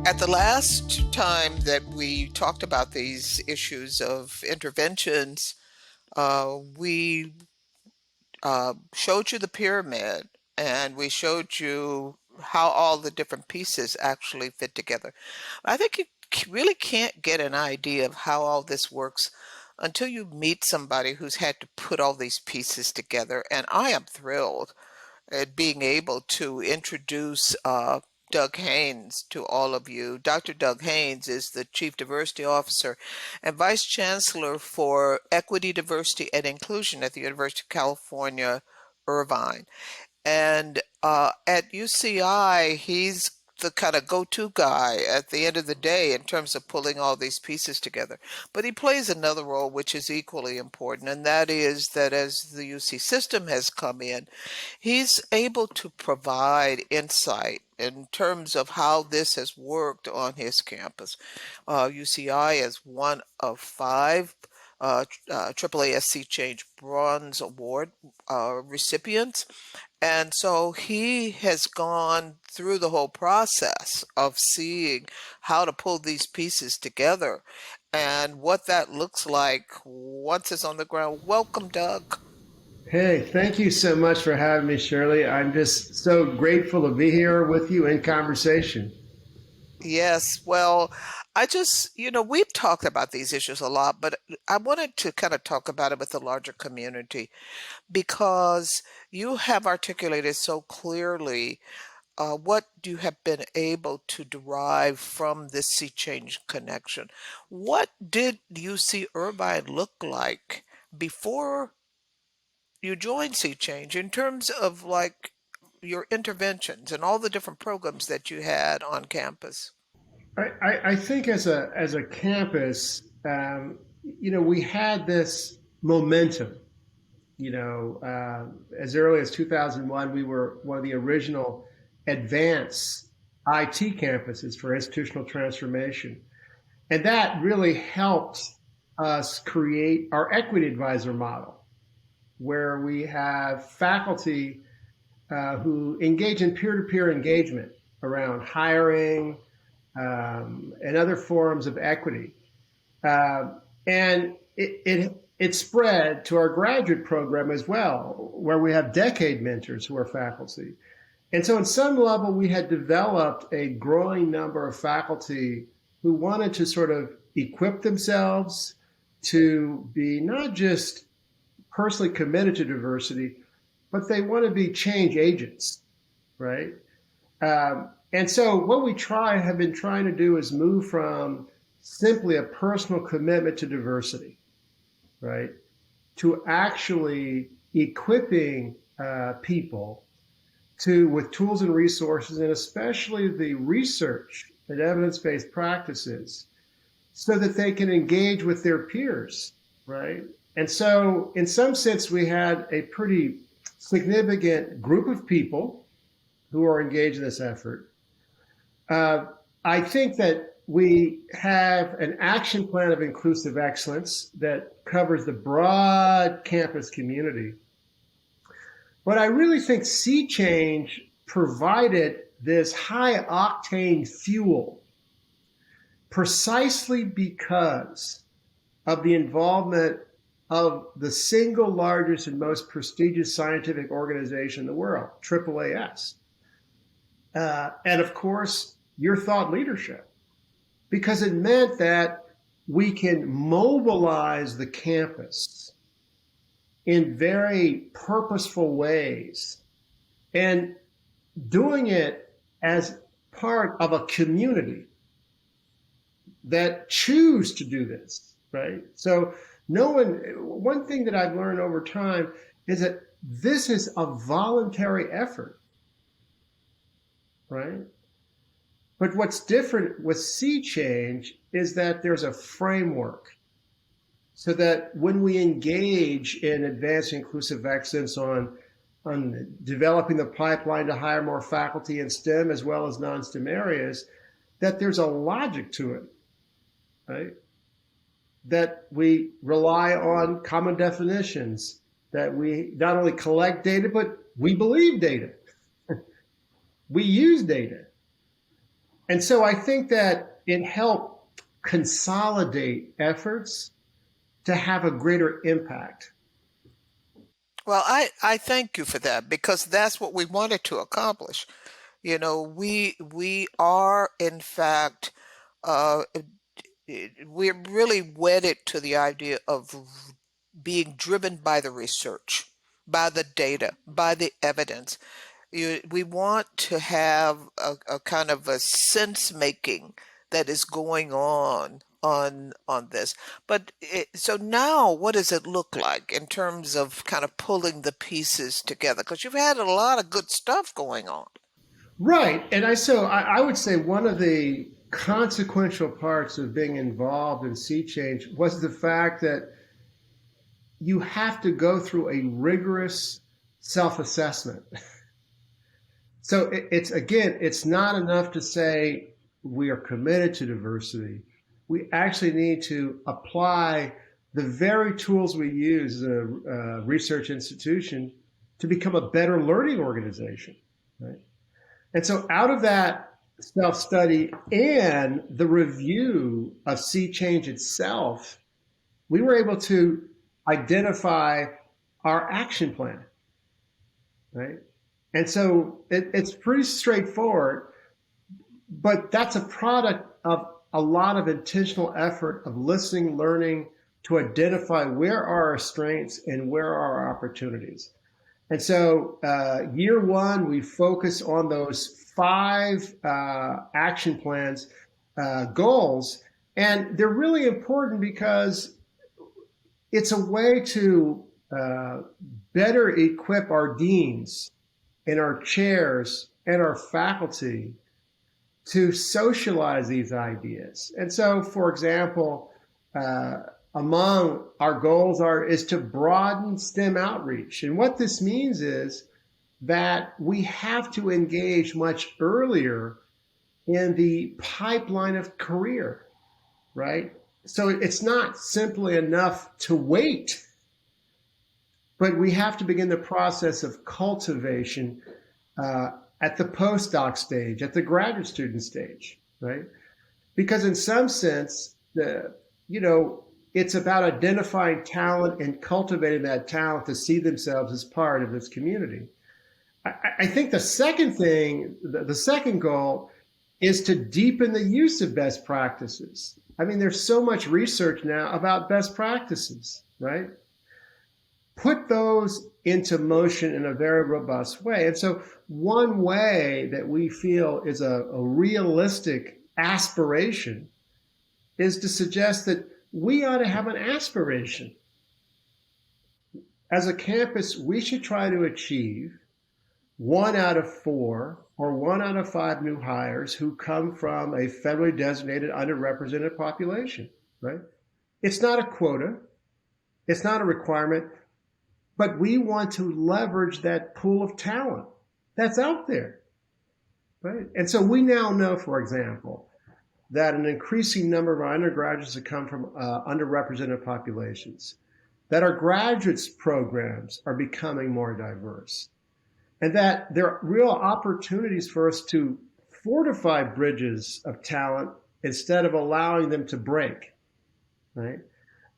At the last time that we talked about these issues of interventions, we showed you the pyramid and we showed you how all the different pieces actually fit together. I think you really can't get an idea of how all this works until you meet somebody who's had to put all these pieces together. And I am thrilled at being able to introduce Doug Haynes to all of you. Dr. Doug Haynes is the Chief Diversity Officer and Vice Chancellor for Equity, Diversity, and Inclusion at the University of California, Irvine. And at UCI, he's the kind of go-to guy at the end of the day in terms of pulling all these pieces together. But he plays another role which is equally important, and that is that as the UC system has come in, he's able to provide insight in terms of how this has worked on his campus. UCI is one of five AAASC Change Bronze Award recipients. And so he has gone through the whole process of seeing how to pull these pieces together and what that looks like once it's on the ground. Welcome, Doug. Hey, thank you so much for having me, Shirley. I'm just so grateful to be here with you in conversation. Yes, well, we've talked about these issues a lot, but I wanted to kind of talk about it with the larger community because you have articulated so clearly what you have been able to derive from this sea change connection. What did UC Irvine look like before you joined Sea Change in terms of like your interventions and all the different programs that you had on campus? I think as a campus, we had this momentum. As early as 2001, we were one of the original advanced IT campuses for institutional transformation. And that really helped us create our equity advisor model, where we have faculty who engage in peer-to-peer engagement around hiring and other forms of equity. And it spread to our graduate program as well, where we have decade mentors who are faculty. And so, in some level, we had developed a growing number of faculty who wanted to sort of equip themselves to be not just personally committed to diversity, but they want to be change agents, right? And so what have been trying to do is move from simply a personal commitment to diversity, right, to actually equipping people with tools and resources, and especially the research and evidence-based practices, so that they can engage with their peers, right? And so, in some sense, we had a pretty significant group of people who are engaged in this effort. I think that we have an action plan of inclusive excellence that covers the broad campus community. But I really think Sea Change provided this high octane fuel precisely because of the involvement of the single largest and most prestigious scientific organization in the world, AAAS. And of course, your thought leadership, because it meant that we can mobilize the campus in very purposeful ways and doing it as part of a community that choose to do this, right? So one thing that I've learned over time is that this is a voluntary effort, right? But what's different with Sea Change is that there's a framework so that when we engage in advanced inclusive excellence on developing the pipeline to hire more faculty in STEM as well as non-STEM areas, that there's a logic to it, right? That we rely on common definitions, that we not only collect data, but we believe data. We use data. And so I think that it helped consolidate efforts to have a greater impact. Well, I thank you for that because that's what we wanted to accomplish. You know, we are in fact uh, we're really wedded to the idea of being driven by the research, by the data, by the evidence. We want to have a kind of a sense making that is going on this. But so now, what does it look like in terms of kind of pulling the pieces together? Because you've had a lot of good stuff going on. Right. And I would say one of the consequential parts of being involved in sea change was the fact that you have to go through a rigorous self assessment. So it's again, it's not enough to say we are committed to diversity. We actually need to apply the very tools we use as a research institution to become a better learning organization. Right? And so out of that self-study and the review of sea change itself, we were able to identify our action plan, right? And so it's pretty straightforward, but that's a product of a lot of intentional effort of listening, learning to identify where are our strengths and where are our opportunities. And so year one, we focus on those five action plans, goals, and they're really important because it's a way to better equip our deans and our chairs and our faculty to socialize these ideas. And so, for example, among our goals is to broaden STEM outreach. And what this means is that we have to engage much earlier in the pipeline of career, right? So it's not simply enough to wait, but we have to begin the process of cultivation at the postdoc stage, at the graduate student stage, right? Because in some sense, it's about identifying talent and cultivating that talent to see themselves as part of this community. I think the second thing, the second goal is to deepen the use of best practices. I mean, there's so much research now about best practices, right? Put those into motion in a very robust way. And so one way that we feel is a realistic aspiration is to suggest that we ought to have an aspiration. As a campus, we should try to achieve 1 out of 4 or 1 out of 5 new hires who come from a federally designated underrepresented population, right? It's not a quota. It's not a requirement, but we want to leverage that pool of talent that's out there, right? And so we now know, for example, that an increasing number of our undergraduates have come from underrepresented populations, that our graduates programs are becoming more diverse, and that there are real opportunities for us to fortify bridges of talent instead of allowing them to break, right?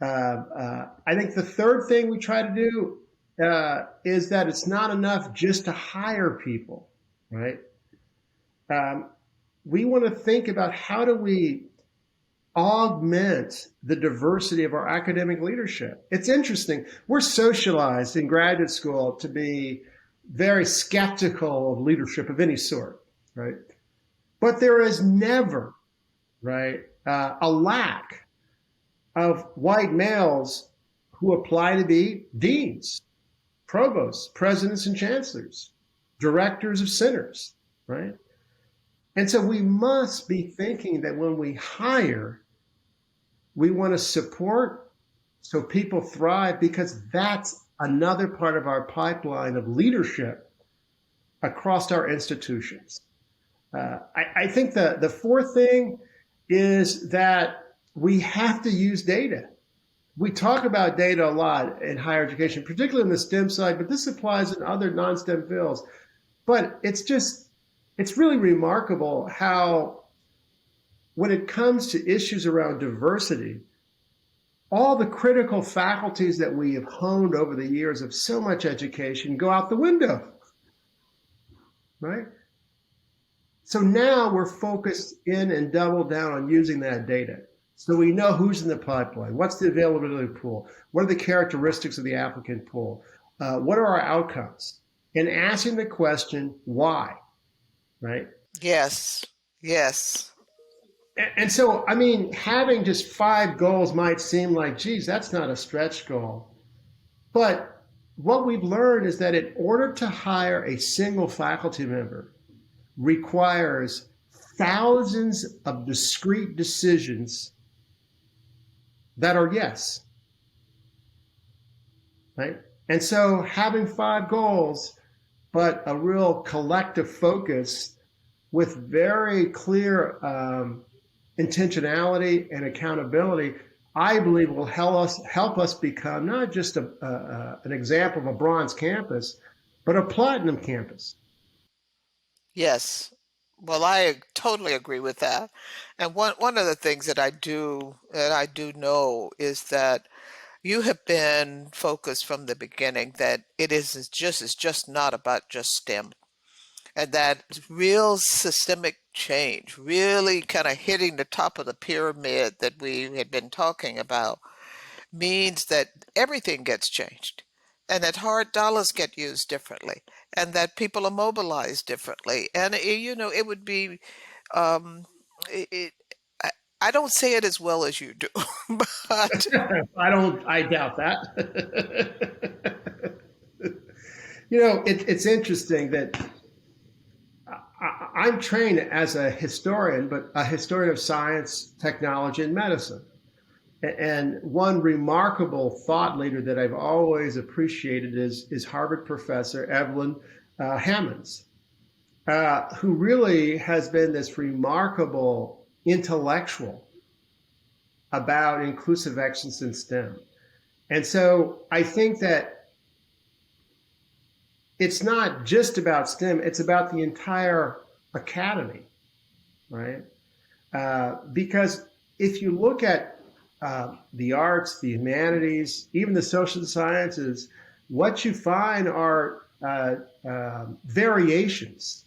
I think the third thing we try to do is that it's not enough just to hire people, right? We want to think about how do we augment the diversity of our academic leadership. It's interesting. We're socialized in graduate school to be very skeptical of leadership of any sort, right? But there is never, right, a lack of white males who apply to be deans, provosts, presidents, and chancellors, directors of centers, right? And so we must be thinking that when we hire, we want to support so people thrive, because that's another part of our pipeline of leadership across our institutions. I think the fourth thing is that we have to use data. We talk about data a lot in higher education, particularly on the STEM side, but this applies in other non-STEM fields. But it's really remarkable how when it comes to issues around diversity, all the critical faculties that we have honed over the years of so much education go out the window, right? So now we're focused in and double down on using that data. So we know who's in the pipeline, what's the availability pool, what are the characteristics of the applicant pool, what are our outcomes, and asking the question, why, right? Yes. Yes. And so, I mean, having just 5 goals might seem like, geez, that's not a stretch goal. But what we've learned is that in order to hire a single faculty member requires thousands of discrete decisions that are yes, right? And so having 5 goals, but a real collective focus with very clear intentionality and accountability, I believe will help us become not just an example of a bronze campus, but a platinum campus. Yes. Well, I totally agree with that. And one of the things that I do know is that you have been focused from the beginning that it's just not about just STEM, and that real systemic change, really kind of hitting the top of the pyramid that we had been talking about, means that everything gets changed and that hard dollars get used differently and that people are mobilized differently. And it would be um, it, I, I don't say it as well as you do, but I doubt that. It's interesting that I'm trained as a historian, but a historian of science, technology, and medicine. And one remarkable thought leader that I've always appreciated is Harvard professor Evelyn Hammonds, who really has been this remarkable intellectual about inclusive excellence in STEM. And so I think that it's not just about STEM, it's about the entire academy, right? Because if you look at the arts, the humanities, even the social sciences, what you find are variations.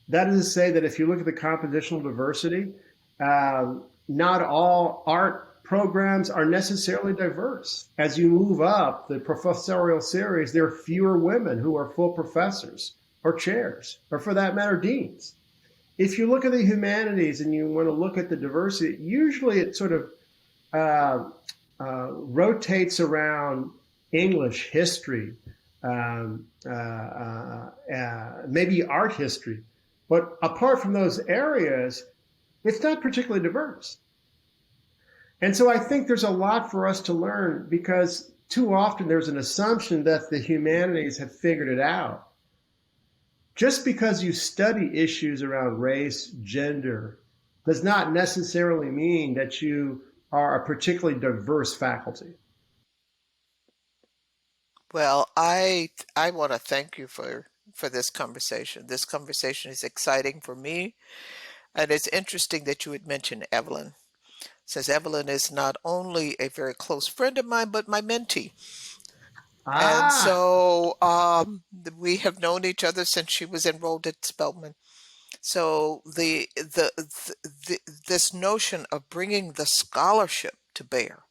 That is to say that if you look at the compositional diversity, not all art programs are necessarily diverse. As you move up the professorial series, there are fewer women who are full professors or chairs, or for that matter, deans. If you look at the humanities and you want to look at the diversity, usually it sort of rotates around English, history, maybe art history. But apart from those areas, it's not particularly diverse. And so I think there's a lot for us to learn because too often there's an assumption that the humanities have figured it out. Just because you study issues around race, gender, does not necessarily mean that you are a particularly diverse faculty. well, I want to thank you for this conversation. This conversation is exciting for me, and it's interesting that you had mentioned Evelyn, since Evelyn is not only a very close friend of mine, but my mentee. And Ah, so we have known each other since she was enrolled at Spelman. So this notion of bringing the scholarship to bear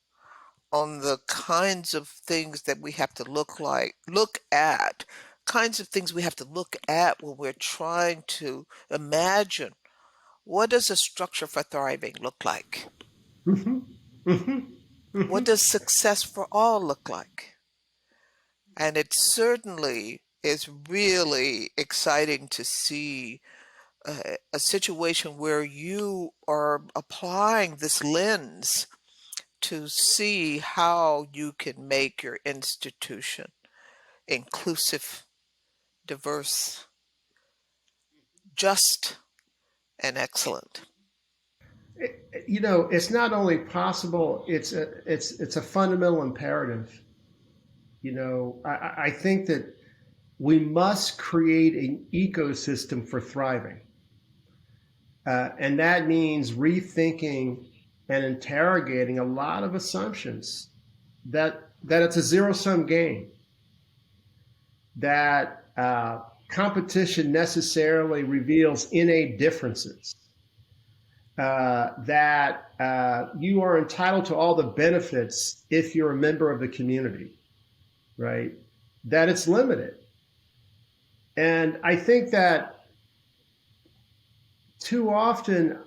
on the kinds of things that we have to look at, kinds of things we have to look at when we're trying to imagine what does a structure for thriving look like? mhm, mhm, What mhm. does success for all look like? And it certainly is really exciting to see a situation where you are applying this lens to see how you can make your institution inclusive, diverse, just, and excellent. It's not only possible; it's a fundamental imperative. I think that we must create an ecosystem for thriving. And that means rethinking and interrogating a lot of assumptions that it's a zero-sum game, that competition necessarily reveals innate differences, that you are entitled to all the benefits if you're a member of the community, right? That it's limited. And I think that too often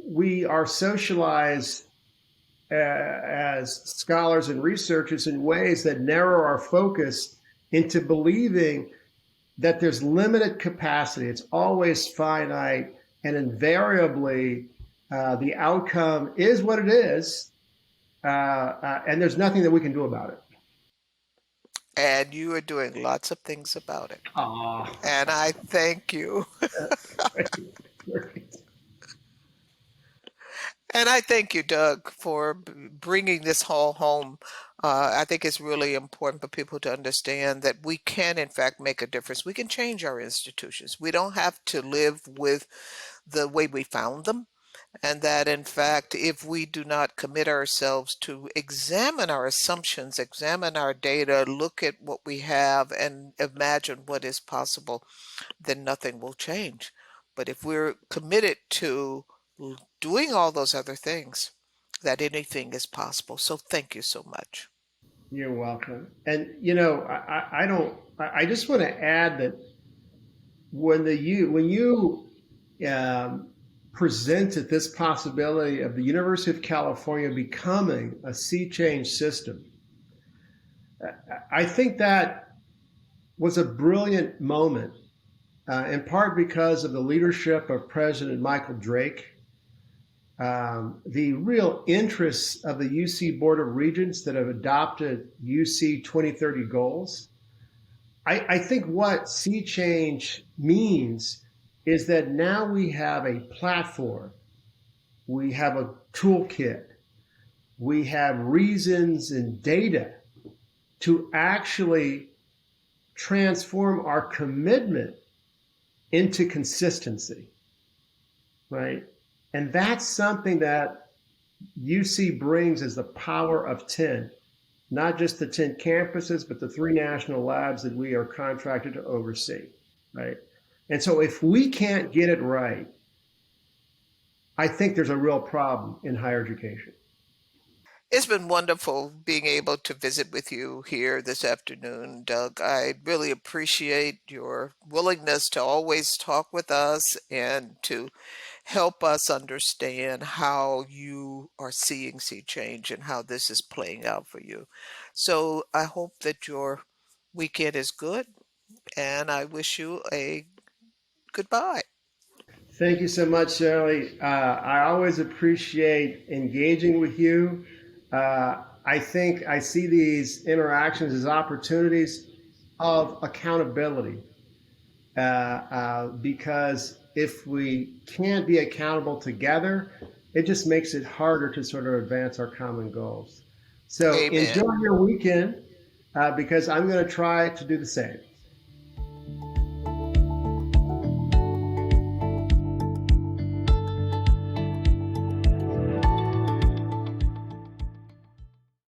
we are socialized as scholars and researchers in ways that narrow our focus into believing that there's limited capacity. It's always finite, and invariably the outcome is what it is, and there's nothing that we can do about it. And you are doing lots of things about it. Ah, And I thank you. great. And I thank you, Doug, for bringing this whole home. I think it's really important for people to understand that we can, in fact, make a difference. We can change our institutions. We don't have to live with the way we found them. And that, in fact, if we do not commit ourselves to examine our assumptions, examine our data, look at what we have, and imagine what is possible, then nothing will change. But if we're committed to doing all those other things, that anything is possible. So thank you so much. You're welcome. And you know, I don't. I just want to add that when you um, presented this possibility of the University of California becoming a sea change system, I think that was a brilliant moment, in part because of the leadership of President Michael Drake, the real interests of the UC Board of Regents that have adopted UC 2030 goals. I think what sea change means is that now we have a platform, we have a toolkit, we have reasons and data to actually transform our commitment into consistency, right? And that's something that UC brings as the power of 10, not just the 10 campuses, but the 3 national labs that we are contracted to oversee, right? And so if we can't get it right, I think there's a real problem in higher education. It's been wonderful being able to visit with you here this afternoon, Doug. I really appreciate your willingness to always talk with us and to help us understand how you are seeing sea change and how this is playing out for you. So I hope that your weekend is good, and I wish you a goodbye. Thank you so much, Shirley. I always appreciate engaging with you. I think I see these interactions as opportunities of accountability, because if we can't be accountable together, it just makes it harder to sort of advance our common goals. So Amen. enjoy your weekend, because I'm going to try to do the same.